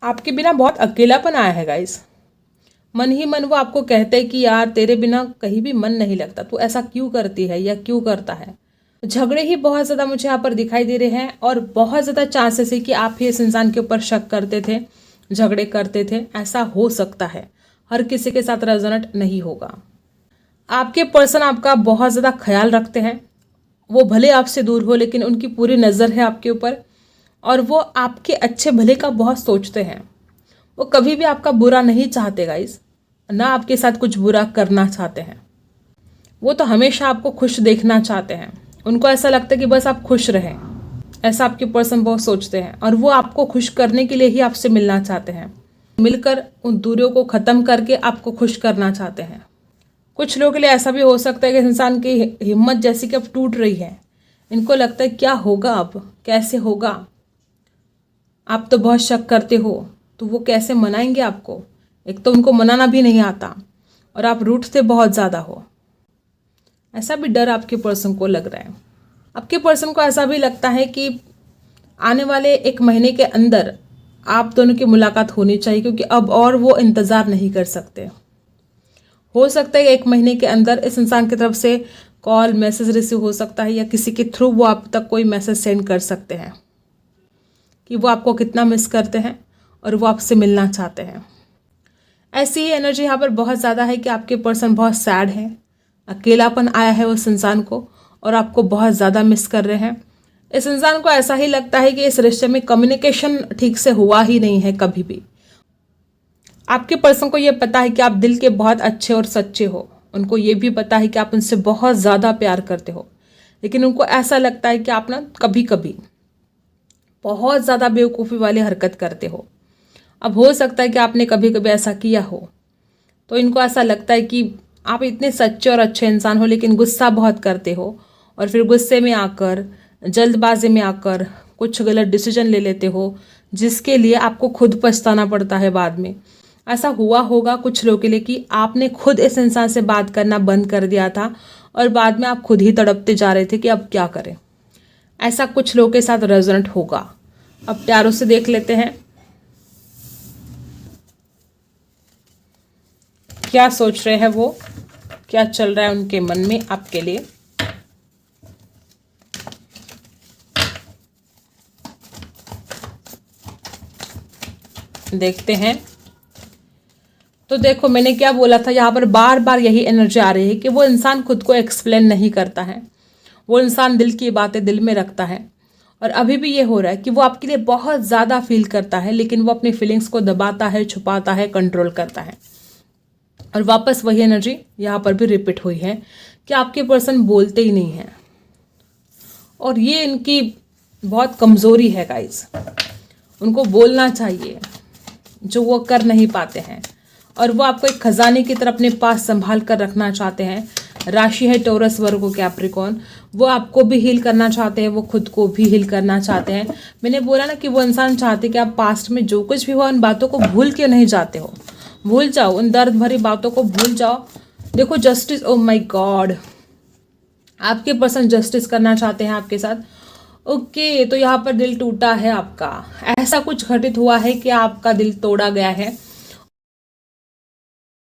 आपके बिना बहुत अकेलापन आया है गाइस। मन ही मन वो आपको कहते हैं कि यार तेरे बिना कहीं भी मन नहीं लगता, तू ऐसा क्यों करती है या क्यों करता है। झगड़े ही बहुत ज़्यादा मुझे यहाँ पर दिखाई दे रहे हैं और बहुत ज़्यादा चांसेस है कि आप ही इस इंसान के ऊपर शक करते थे, झगड़े करते थे। ऐसा हो सकता है, हर किसी के साथ रेजोनेट नहीं होगा। आपके पर्सन आपका बहुत ज़्यादा ख्याल रखते हैं। वो भले आपसे दूर हो लेकिन उनकी पूरी नज़र है आपके ऊपर और वो आपके अच्छे भले का बहुत सोचते हैं। वो कभी भी आपका बुरा नहीं चाहते गाइस, ना आपके साथ कुछ बुरा करना चाहते हैं। वो तो हमेशा आपको खुश देखना चाहते हैं। उनको ऐसा लगता है कि बस आप खुश रहें, ऐसा आपके पर्सन बहुत सोचते हैं और वो आपको खुश करने के लिए ही आपसे मिलना चाहते हैं। मिलकर उन दूरियों को ख़त्म करके आपको खुश करना चाहते हैं। कुछ लोगों के लिए ऐसा भी हो सकता है कि इंसान की हिम्मत जैसी कि अब टूट रही है। इनको लगता है क्या होगा, अब कैसे होगा, आप तो बहुत शक करते हो, तो वो कैसे मनाएंगे आपको। एक तो उनको मनाना भी नहीं आता और आप रूठते बहुत ज़्यादा हो। ऐसा भी डर आपके पर्सन को लग रहा है। आपके पर्सन को ऐसा भी लगता है कि आने वाले 1 महीने के अंदर आप दोनों की मुलाकात होनी चाहिए, क्योंकि अब और वो इंतज़ार नहीं कर सकते। हो सकता है 1 महीने के अंदर इस इंसान की तरफ से कॉल मैसेज रिसीव हो सकता है या किसी के थ्रू वो आप तक कोई मैसेज सेंड कर सकते हैं कि वो आपको कितना मिस करते हैं और वो आपसे मिलना चाहते हैं। ऐसी ही एनर्जी यहाँ पर बहुत ज़्यादा है कि आपके पर्सन बहुत सैड है, अकेलापन आया है उस इंसान को और आपको बहुत ज़्यादा मिस कर रहे हैं। इस इंसान को ऐसा ही लगता है कि इस रिश्ते में कम्युनिकेशन ठीक से हुआ ही नहीं है कभी भी। आपके पर्सन को ये पता है कि आप दिल के बहुत अच्छे और सच्चे हो। उनको ये भी पता है कि आप उनसे बहुत ज़्यादा प्यार करते हो, लेकिन उनको ऐसा लगता है कि आप ना कभी कभी बहुत ज़्यादा बेवकूफ़ी वाली हरकत करते हो। अब हो सकता है कि आपने कभी कभी ऐसा किया हो, तो इनको ऐसा लगता है कि आप इतने सच्चे और अच्छे इंसान हो लेकिन गुस्सा बहुत करते हो और फिर गुस्से में आकर, जल्दबाजी में आकर कुछ गलत डिसीजन ले लेते हो, जिसके लिए आपको खुद पछताना पड़ता है बाद में। ऐसा हुआ होगा कुछ लोगों के लिए कि आपने खुद इस इंसान से बात करना बंद कर दिया था और बाद में आप खुद ही तड़पते जा रहे थे कि अब क्या करें। ऐसा कुछ लोगों के साथ रेजोनेट होगा। अब प्यारों से देख लेते हैं क्या सोच रहे हैं वो, क्या चल रहा है उनके मन में आपके लिए। देखते हैं। तो देखो मैंने क्या बोला था, यहाँ पर बार बार यही एनर्जी आ रही है कि वो इंसान खुद को एक्सप्लेन नहीं करता है। वो इंसान दिल की बातें दिल में रखता है और अभी भी ये हो रहा है कि वो आपके लिए बहुत ज़्यादा फील करता है, लेकिन वो अपनी फीलिंग्स को दबाता है, छुपाता है, कंट्रोल करता है। और वापस वही एनर्जी यहाँ पर भी रिपीट हुई है कि आपके पर्सन बोलते ही नहीं हैं और ये इनकी बहुत कमज़ोरी है गाइस। उनको बोलना चाहिए जो वो कर नहीं पाते हैं और वो आपको एक खजाने की तरह अपने पास संभाल कर रखना चाहते हैं। राशि है टॉरस, वर्गो, कैप्रिकॉर्न। वो आपको भी हील करना चाहते हैं, वो खुद को भी हील करना चाहते हैं। मैंने बोला ना कि वो इंसान चाहते हैं कि आप पास्ट में जो कुछ भी हुआ उन बातों को भूल के नहीं जाते हो। भूल जाओ, उन दर्द भरी बातों को भूल जाओ। देखो जस्टिस, ओ माय गॉड, आपके पर्सन जस्टिस करना चाहते हैं आपके साथ। ओके, तो यहाँ पर दिल टूटा है आपका, ऐसा कुछ घटित हुआ है कि आपका दिल तोड़ा गया है।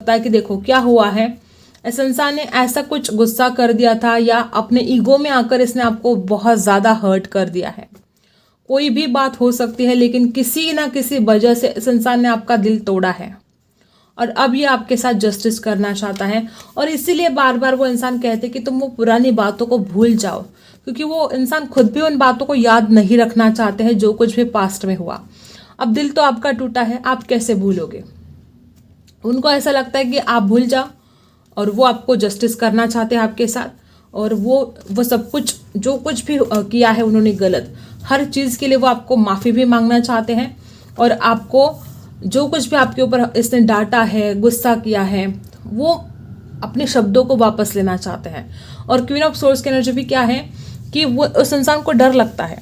कि देखो क्या हुआ है, इस इंसान ने ऐसा कुछ गुस्सा कर दिया था या अपने ईगो में आकर इसने आपको बहुत ज़्यादा हर्ट कर दिया है। कोई भी बात हो सकती है, लेकिन किसी ना किसी वजह से इस इंसान ने आपका दिल तोड़ा है और अब ये आपके साथ जस्टिस करना चाहता है। और इसीलिए बार बार वो इंसान कहते कि तुम वो पुरानी बातों को भूल जाओ, क्योंकि वो इंसान खुद भी उन बातों को याद नहीं रखना चाहते हैं जो कुछ भी पास्ट में हुआ। अब दिल तो आपका टूटा है, आप कैसे भूलोगे। उनको ऐसा लगता है कि आप भूल जाओ और वो आपको जस्टिस करना चाहते हैं आपके साथ। और वो सब कुछ जो कुछ भी किया है उन्होंने गलत, हर चीज़ के लिए वो आपको माफ़ी भी मांगना चाहते हैं और आपको जो कुछ भी आपके ऊपर इसने डांटा है, गुस्सा किया है, वो अपने शब्दों को वापस लेना चाहते हैं। और क्वीन ऑफ सोर्स की एनर्जी भी क्या है कि वो उस इंसान को डर लगता है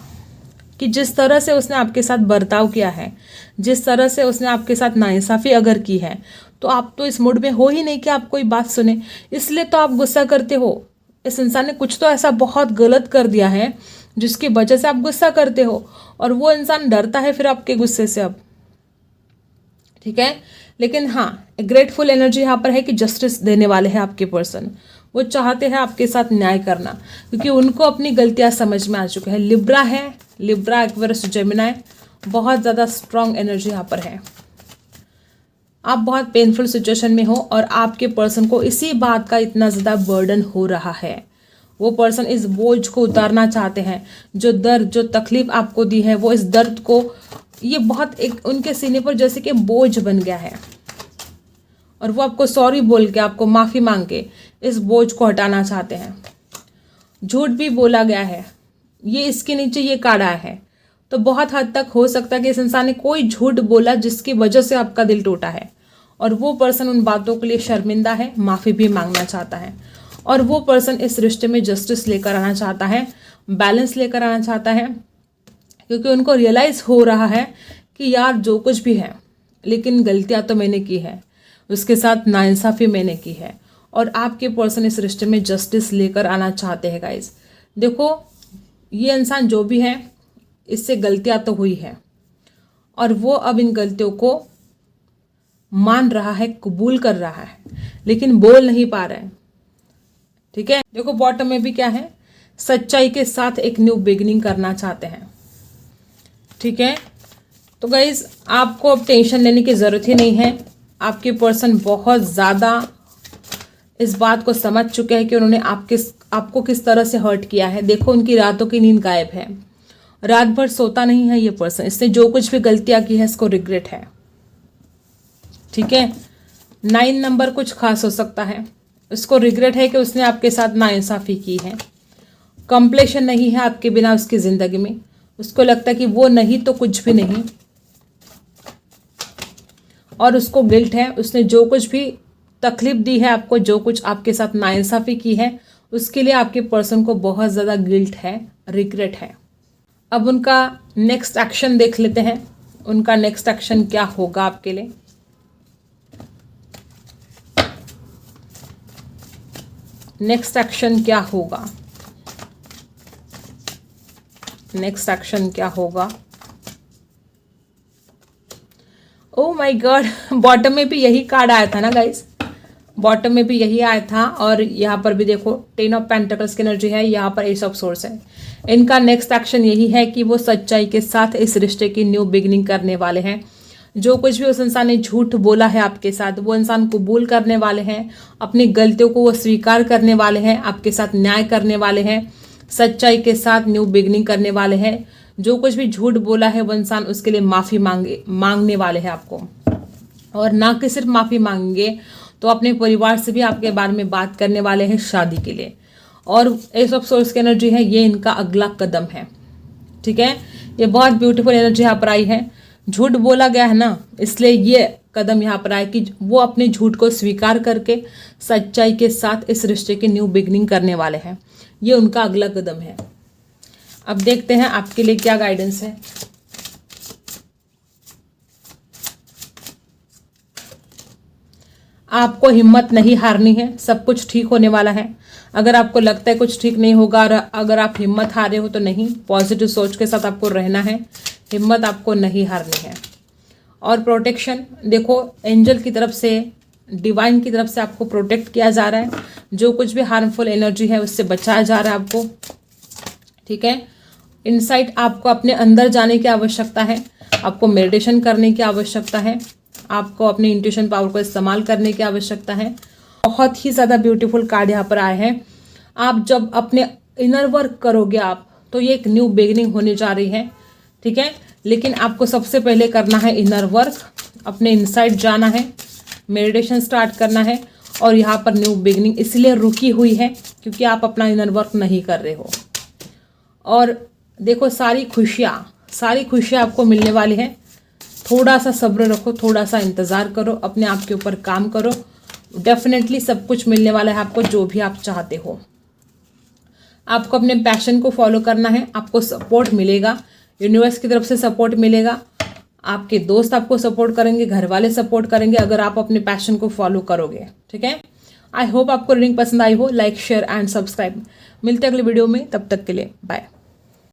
कि जिस तरह से उसने आपके साथ बर्ताव किया है, जिस तरह से उसने आपके साथ नाइंसाफ़ी अगर की है, तो आप तो इस मूड में हो ही नहीं कि आप कोई बात सुने, इसलिए तो आप गुस्सा करते हो। इस इंसान ने कुछ तो ऐसा बहुत गलत कर दिया है जिसकी वजह से आप गुस्सा करते हो, और वो इंसान डरता है फिर आपके गुस्से से अब, ठीक है। लेकिन हाँ, ग्रेटफुल एनर्जी यहाँ पर है कि जस्टिस देने वाले हैं आपके पर्सन। वो चाहते हैं आपके साथ न्याय करना, क्योंकि उनको अपनी गलतियाँ समझ में आ चुके हैं। लिब्रा है, लिब्रा एक्वेरियस जेमिनी, बहुत ज़्यादा स्ट्रॉन्ग एनर्जी यहाँ पर है। आप बहुत पेनफुल सिचुएशन में हो और आपके पर्सन को इसी बात का इतना ज़्यादा बर्डन हो रहा है। वो पर्सन इस बोझ को उतारना चाहते हैं, जो दर्द, जो तकलीफ आपको दी है, वो इस दर्द को, ये बहुत एक उनके सीने पर जैसे कि बोझ बन गया है, और वो आपको सॉरी बोल के, आपको माफ़ी मांग के इस बोझ को हटाना चाहते हैं। झूठ भी बोला गया है, ये इसके नीचे ये कार्ड आया है, तो बहुत हद तक हो सकता है कि इस इंसान ने कोई झूठ बोला जिसकी वजह से आपका दिल टूटा है, और वो पर्सन उन बातों के लिए शर्मिंदा है, माफ़ी भी मांगना चाहता है। और वो पर्सन इस रिश्ते में जस्टिस लेकर आना चाहता है, बैलेंस लेकर आना चाहता है, क्योंकि उनको रियलाइज़ हो रहा है कि यार जो कुछ भी है, लेकिन गलतियाँ तो मैंने की है, उसके साथ नाइंसाफ़ी मैंने की है, और आपके पर्सन इस रिश्ते में जस्टिस लेकर आना चाहते हैं गाइज। देखो, ये इंसान जो भी है, इससे गलतियाँ तो हुई है, और वो अब इन गलतियों को मान रहा है, कबूल कर रहा है, लेकिन बोल नहीं पा रहा है, ठीक है। देखो बॉटम में भी क्या है, सच्चाई के साथ एक न्यू बिगिनिंग करना चाहते हैं, ठीक है। तो गाइज, आपको अब टेंशन लेने की ज़रूरत ही नहीं है। आपके पर्सन बहुत ज़्यादा इस बात को समझ चुके हैं कि उन्होंने आपको किस तरह से हर्ट किया है। देखो, उनकी रातों की नींद गायब है, रात भर सोता नहीं है ये पर्सन। इसने जो कुछ भी गलतियां की है, इसको रिग्रेट है, ठीक है। 9 नंबर कुछ खास हो सकता है, उसको रिग्रेट है कि उसने आपके साथ नाइंसाफ़ी की है। कंप्लेशन नहीं है आपके बिना उसकी ज़िंदगी में, उसको लगता है कि वो नहीं तो कुछ भी नहीं, और उसको गिल्ट है। उसने जो कुछ भी तकलीफ दी है आपको, जो कुछ आपके साथ नाइंसाफ़ी की है, उसके लिए आपके पर्सन को बहुत ज़्यादा गिल्ट है, रिग्रेट है। अब उनका नेक्स्ट एक्शन देख लेते हैं, उनका नेक्स्ट एक्शन क्या होगा आपके लिए। नेक्स्ट एक्शन क्या होगा, नेक्स्ट एक्शन क्या होगा। ओह माय गॉड, बॉटम में भी यही कार्ड आया था ना गाइस, बॉटम में भी यही आया था, और यहाँ पर भी देखो 10 ऑफ पेंटिकल्स की एनर्जी है, यहाँ पर एस ऑफ सोर्स है। इनका नेक्स्ट एक्शन यही है कि वो सच्चाई के साथ इस रिश्ते की न्यू बिगिनिंग करने वाले हैं। जो कुछ भी उस इंसान ने झूठ बोला है आपके साथ, वो इंसान कबूल करने वाले हैं, अपनी गलतियों को वो स्वीकार करने वाले हैं, आपके साथ न्याय करने वाले हैं, सच्चाई के साथ न्यू बिगिनिंग करने वाले हैं। जो कुछ भी झूठ बोला है वो इंसान उसके लिए माफ़ी मांगने वाले हैं आपको, और ना कि सिर्फ माफ़ी मांगेंगे, तो अपने परिवार से भी आपके बारे में बात करने वाले हैं शादी के लिए। और एस ऑफ सोर्स की एनर्जी है, ये इनका अगला कदम है, ठीक है। ये बहुत ब्यूटीफुल एनर्जी यहाँ पर आई है। झूठ बोला गया है ना, इसलिए ये कदम यहाँ पर आया कि वो अपने झूठ को स्वीकार करके सच्चाई के साथ इस रिश्ते की न्यू बिगिनिंग करने वाले हैं। ये उनका अगला कदम है। अब देखते हैं आपके लिए क्या गाइडेंस है। आपको हिम्मत नहीं हारनी है, सब कुछ ठीक होने वाला है। अगर आपको लगता है कुछ ठीक नहीं होगा, और अगर आप हिम्मत हारे हो तो नहीं, पॉजिटिव सोच के साथ आपको रहना है, हिम्मत आपको नहीं हारनी है। और प्रोटेक्शन देखो, एंजल की तरफ से, डिवाइन की तरफ से आपको प्रोटेक्ट किया जा रहा है। जो कुछ भी हार्मफुल एनर्जी है उससे बचाया जा रहा है आपको, ठीक है। इनसाइट आपको अपने अंदर जाने की आवश्यकता है, आपको मेडिटेशन करने की आवश्यकता है, आपको अपने इंट्यूशन पावर को इस्तेमाल करने की आवश्यकता है। बहुत ही ज़्यादा ब्यूटीफुल कार्ड यहाँ पर आए हैं। आप जब अपने इनर वर्क करोगे आप, तो ये एक न्यू बिगिनिंग होने जा रही है, ठीक है। लेकिन आपको सबसे पहले करना है इनर वर्क, अपने इनसाइड जाना है, मेडिटेशन स्टार्ट करना है। और यहाँ पर न्यू बिगिनिंग इसलिए रुकी हुई है क्योंकि आप अपना इनर वर्क नहीं कर रहे हो। और देखो, सारी खुशियाँ आपको मिलने वाली है। थोड़ा सा सब्र रखो, थोड़ा सा इंतज़ार करो, अपने आप के ऊपर काम करो, डेफिनेटली सब कुछ मिलने वाला है आपको, जो भी आप चाहते हो। आपको अपने पैशन को फॉलो करना है, आपको सपोर्ट मिलेगा, यूनिवर्स की तरफ से सपोर्ट मिलेगा, आपके दोस्त आपको सपोर्ट करेंगे, घर वाले सपोर्ट करेंगे अगर आप अपने पैशन को फॉलो करोगे। ठीक है, आई होप आपको रीडिंग पसंद आई हो। Like, share and subscribe. मिलते हैं अगले वीडियो में, तब तक के लिए बाय।